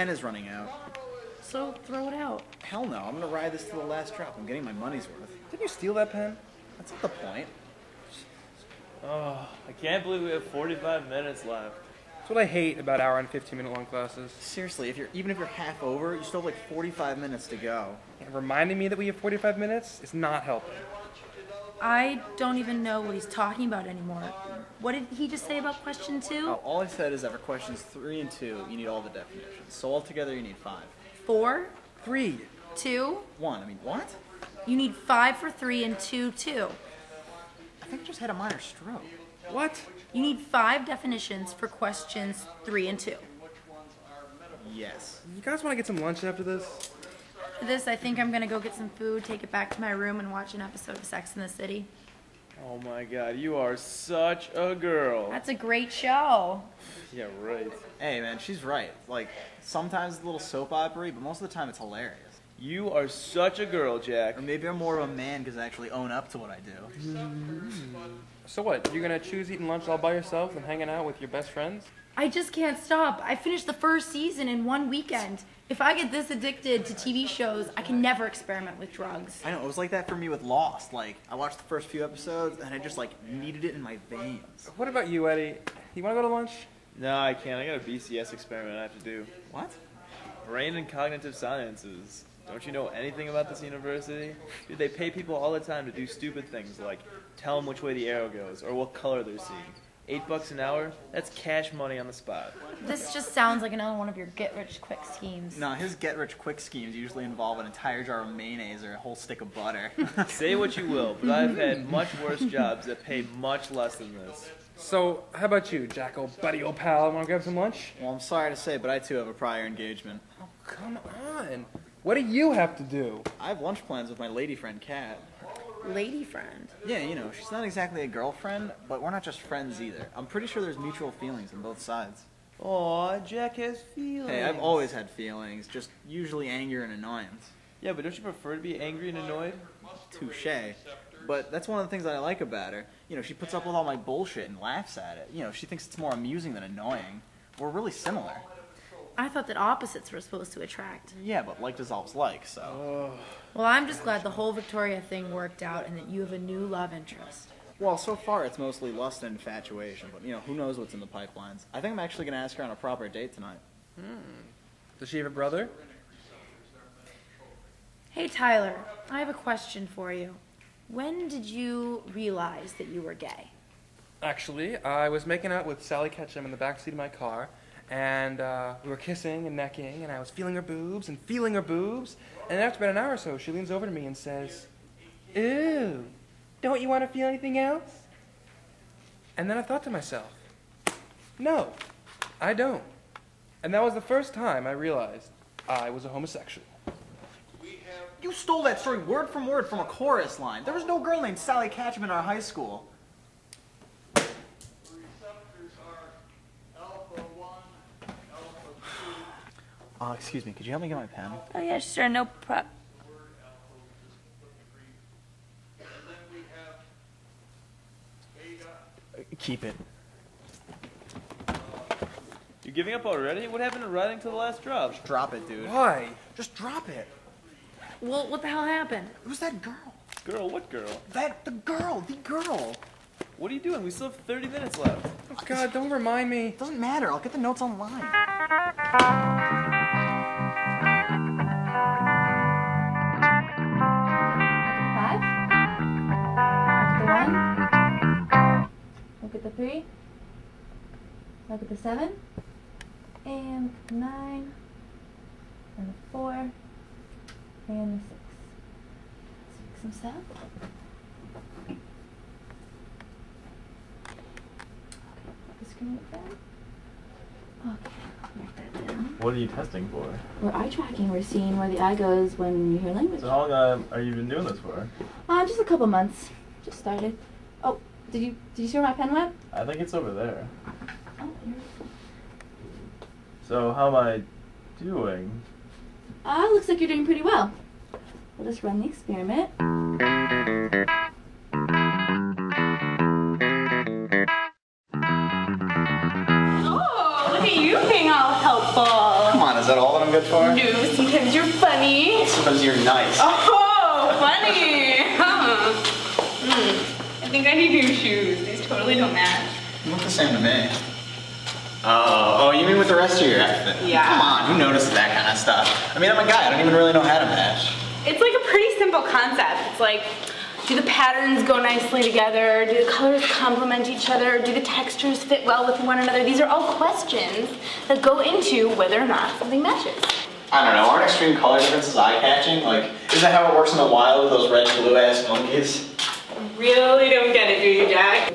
pen is running out. So throw it out. Hell no, I'm gonna ride this to the last drop. I'm getting my money's worth. Didn't you steal that pen? That's not the point. Oh, I can't believe we have 45 minutes left. That's what I hate about hour and 15-minute long classes. Seriously, even if you're half over, you still have like 45 minutes to go. And reminding me that we have 45 minutes is not helping. I don't even know what he's talking about anymore. What did he just say about question 2? Oh, all I said is that for questions 3 and 2, you need all the definitions. So altogether, you need 5. 4? 3. 2? 1. I mean, what? You need 5 for 3 and 2, 2. I think I just had a minor stroke. What? You need 5 definitions for questions 3 and 2. Yes. You guys want to get some lunch after this? For this, I think I'm gonna go get some food, take it back to my room, and watch an episode of Sex and the City. Oh my god, you are such a girl. That's a great show. Yeah, right. Hey, man, she's right. Like, sometimes it's a little soap opera, but most of the time it's hilarious. You are such a girl, Jack. Or maybe I'm more of a man because I actually own up to what I do. So what, you're going to choose eating lunch all by yourself and hanging out with your best friends? I just can't stop. I finished the first season in one weekend. If I get this addicted to TV shows, I can never experiment with drugs. I know, it was like that for me with Lost. Like, I watched the first few episodes and I just, like, needed it in my veins. What about you, Eddie? You want to go to lunch? No, I can't. I got a BCS experiment I have to do. What? Brain and Cognitive Sciences. Don't you know anything about this university? Dude, they pay people all the time to do stupid things like tell them which way the arrow goes or what color they're seeing. $8 an hour? That's cash money on the spot. This just sounds like another one of your get-rich-quick schemes. No, his get-rich-quick schemes usually involve an entire jar of mayonnaise or a whole stick of butter. Say what you will, but I've had much worse jobs that pay much less than this. So, how about you, Jack, old buddy, old pal? Want to grab some lunch? Well, I'm sorry to say, but I too have a prior engagement. Oh, come on. What do you have to do? I have lunch plans with my lady friend, Kat. Lady friend. Yeah, you know, she's not exactly a girlfriend, but we're not just friends either. I'm pretty sure there's mutual feelings on both sides. Aw, Jack has feelings. Hey, I've always had feelings, just usually anger and annoyance. Yeah, but don't you prefer to be angry and annoyed? Touché. But that's one of the things that I like about her. You know, she puts up with all my bullshit and laughs at it. You know, she thinks it's more amusing than annoying. We're really similar. I thought that opposites were supposed to attract. Yeah, but like dissolves like, so... Well, I'm just glad the whole Victoria thing worked out and that you have a new love interest. Well, so far it's mostly lust and infatuation, but, you know, who knows what's in the pipelines. I think I'm actually going to ask her on a proper date tonight. Does she have a brother? Hey, Tyler, I have a question for you. When did you realize that you were gay? Actually, I was making out with Sally Ketchum in the backseat of my car, and we were kissing and necking, and I was feeling her boobs and feeling her boobs, and after about an hour or so, she leans over to me and says, "Ew, don't you want to feel anything else?" And then I thought to myself, no, I don't. And that was the first time I realized I was a homosexual. You stole that story word from a chorus line. There was no girl named Sally Ketchum in our high school. Excuse me, could you help me get my pen? Oh, yeah, sure, no prep. Keep it. You giving up already? What happened to riding to the last drop? Just drop it, dude. Why? Just drop it. Well, what the hell happened? It was that girl. Girl, what girl? The girl. What are you doing? We still have 30 minutes left. Oh, God, don't remind me. It doesn't matter, I'll get the notes online. Look at the 3. Look at the 7. And look at the 9. And the 4. And the 6. Let's make some stuff. The screen like that. Okay, mark that down. What are you testing for? We're eye tracking. We're seeing where the eye goes when you hear language. So how long are you been doing this for? Just a couple months. Just started. Oh, did you see where my pen went? I think it's over there. Oh, here. So how am I doing? Looks like you're doing pretty well. We'll just run the experiment. Oh, look at you being all helpful. Come on, is that all good for? No, sometimes you're funny. Sometimes you're nice. Oh, funny. Huh. I think I need new shoes. These totally don't match. You look the same to me. Oh, you mean with the rest of your outfit? Yeah. Come on, who notices that kind of stuff? I mean, I'm a guy, I don't even really know how to match. It's like a pretty simple concept. It's like, do the patterns go nicely together? Do the colors complement each other? Do the textures fit well with one another? These are all questions that go into whether or not something matches. I don't know, aren't extreme color differences eye-catching? Like, isn't that how it works in the wild with those red and blue-ass monkeys? Really don't get it, do you, Jack?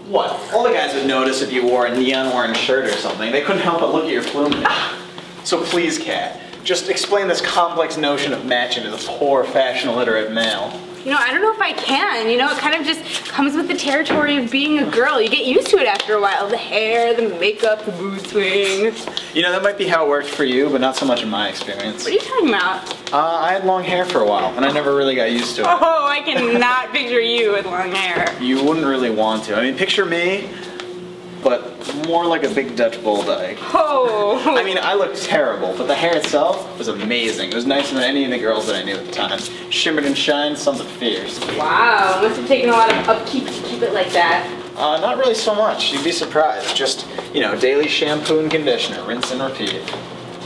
What? All the guys would notice if you wore a neon orange shirt or something. They couldn't help but look at your plumage. So please, Kat, just explain this complex notion of matching to this poor, fashion-illiterate male. You know, I don't know if I can. You know, it kind of just comes with the territory of being a girl. You get used to it after a while. The hair, the makeup, the mood swings. You know, that might be how it worked for you, but not so much in my experience. What are you talking about? I had long hair for a while, and I never really got used to it. Oh, I cannot picture you with long hair. You wouldn't really want to. I mean, picture me, but more like a big Dutch bulldog. Oh. I mean, I looked terrible, but the hair itself was amazing. It was nicer than any of the girls that I knew at the time. Shimmered and shined, something fierce. Wow, must have taken a lot of upkeep to keep it like that. Not really so much. You'd be surprised. Just, you know, daily shampoo and conditioner, rinse and repeat.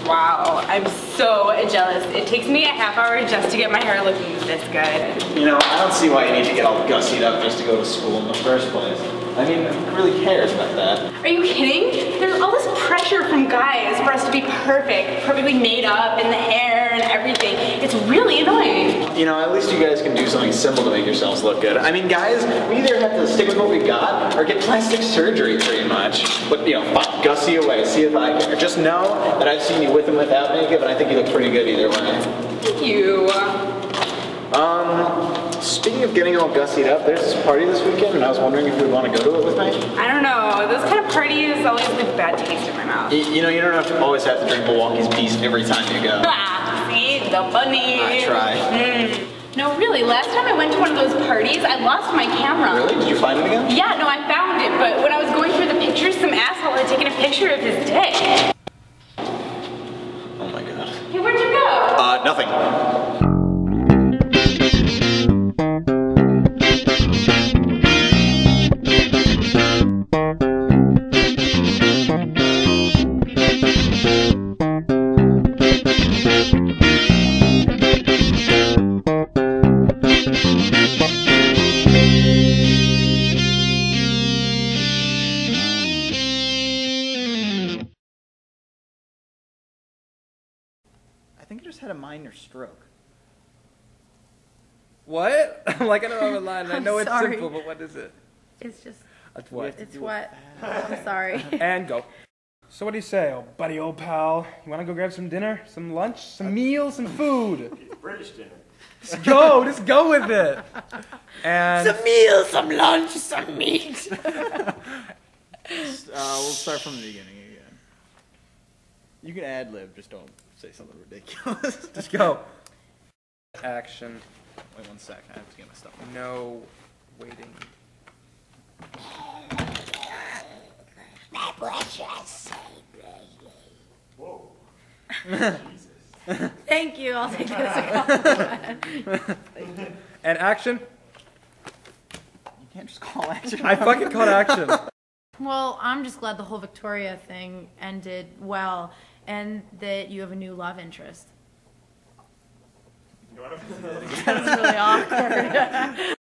Wow, I'm so jealous. It takes me a half hour just to get my hair looking this good. You know, I don't see why you need to get all gussied up just to go to school in the first place. I mean, who really cares about that? Are you kidding? There's all this pressure from guys for us to be perfect, perfectly made up, and the hair and everything. It's really annoying. You know, at least you guys can do something simple to make yourselves look good. I mean, guys, we either have to stick with what we got or get plastic surgery pretty much. But, you know, fine, gussy away, see if I care. Just know that I've seen you with and without makeup, and I think you look pretty good either way. Thank you. Speaking of getting all gussied up, there's this party this weekend, and I was wondering if you would want to go to it with me? I don't know. Those kind of parties always leave a bad taste in my mouth. You know, you don't always have to drink Milwaukee's Beast every time you go. Ah, see? The funny. I try. No, really, last time I went to one of those parties, I lost my camera. Really? Did you find it again? Yeah, no, I found it, but when I was going through the pictures, some asshole had taken a picture of his dick. Oh my god. Hey, where'd you go? Nothing. I think I just had a minor stroke. What? I'm like, I don't know the line. I know it's sorry. simple, but what is it? It's just, That's what. it's what? I'm sorry. And go. So what do you say, old buddy, old pal? You want to go grab some dinner, some lunch, some meals, some food? British dinner. Just go with it. And Some meal, some lunch, some meat. We'll start from the beginning again. You can ad-lib, just don't say something ridiculous. just go. Action. Wait 1 sec, I have to get my stuff. No waiting. Whoa. Thank you. I'll take this as a compliment. And action. You can't just call action. I fucking called action. Well, I'm just glad the whole Victoria thing ended well and that you have a new love interest. You want to That was really awkward.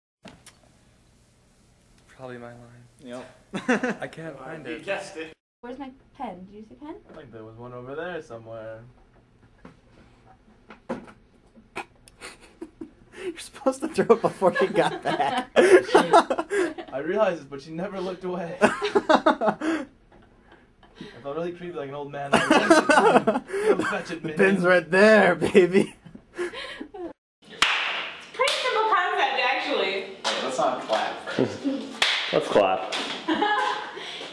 Probably my line. Yep. I can't find You it. guessed it. Where's my pen? Did you see pen? I think there was one over there somewhere. You're supposed to throw it before you got back. I realized it, but she never looked away. I felt really creepy like an old man. Come fetch it, The Minnie. pin's right there, baby. Pretty simple concept, actually. Wait, let's not clap first. Let's clap.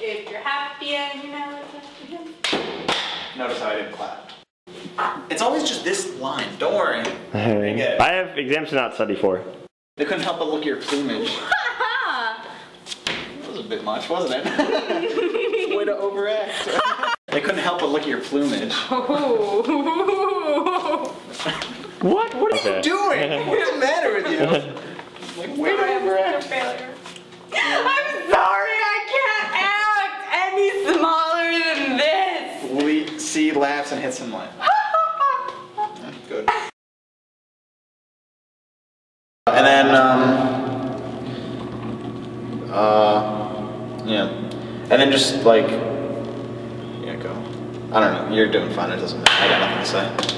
If you're happy and you know it's Notice how I didn't clap. It's always just this line. Don't worry. Pretty good. I have exams to not study for. They couldn't help but look at your plumage. That was a bit much, wasn't it? Way to overact. They couldn't help but look at your plumage. What? What are you Doing? What's the matter with you? Like, way to overact. I'm sorry, I can't act any smaller than this. C laughs and hits him like. Good. And then, yeah. And then just like, yeah, go. I don't know. You're doing fine. It doesn't matter. I got nothing to say.